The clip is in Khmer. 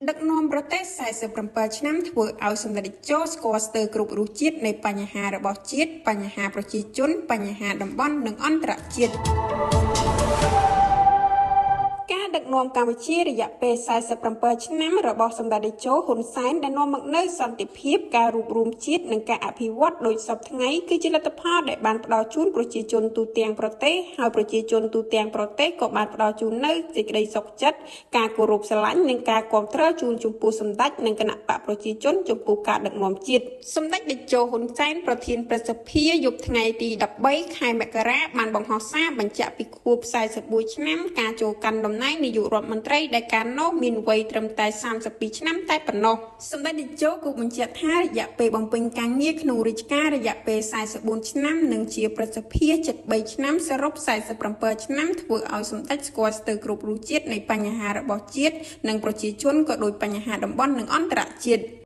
ដឹកនាំប្រទេស47ឆ្នាំធ្វើឲ្យសម្ដេចជោស្គាល់ស្ទើរគ្រប់រសជាតិនៃបញ្ហារបស់ជាតិបញ្ហាប្រជាជនបញ្ហាតំបន់និងអន្តរជាតិការដឹកនាំកម្ពុជារយៈពេល47ឆ្នាំរបស់សម្ដេចតេជោហ៊ុនសែនដែលនាំមកនូវសន្តិភាពការរួបរวมជាតិនិងការអភិវឌ្ឍដោយសពថ្ងៃគឺជាលទ្ធផលដែលបានផ្ដល់ជូនប្រជាជនទូទាំងប្រទេសហើយប្រជាជនទូទាំងប្រទេសក៏បានផ្ដល់ជូននូវសេចក្តីសុខចិត្តការគោរពស្រឡាញ់និងការគាំទ្រជូនចំពោះសម្ដេចនិងគណៈបកប្រជាជនចំពោះការដឹកនាំជាតិសម្ដេចតេជោហ៊ុនសែនប្រធានព្រឹទ្ធសភាយប់ថ្ងៃទី13ខែមករាបានបង្ហោះសារបញ្ជាក់ពីខួប41ឆ្នាំការចូលកាន់តំណែងនាយករដ្ឋមន្ត្រីដែលកាលនោះមានវ័យត្រឹមតែ32ឆ្នាំតែប៉ុណ្ណោះសម្ដេចតេជោគូបញ្ជាក់ថារយៈពេលបំពេញការងារក្នុងរាជការរយៈពេល44ឆ្នាំនិងជាប្រសិទ្ធភាព73ឆ្នាំសរុប47ឆ្នាំធ្វើឲ្យសម្ដេចស្គាល់ស្ទើរគ្រប់រសជាតិនៃបញ្ហារបស់ជាតិនិងប្រជាជនក៏ដូចបញ្ហាតំបន់និងអន្តរជាតិ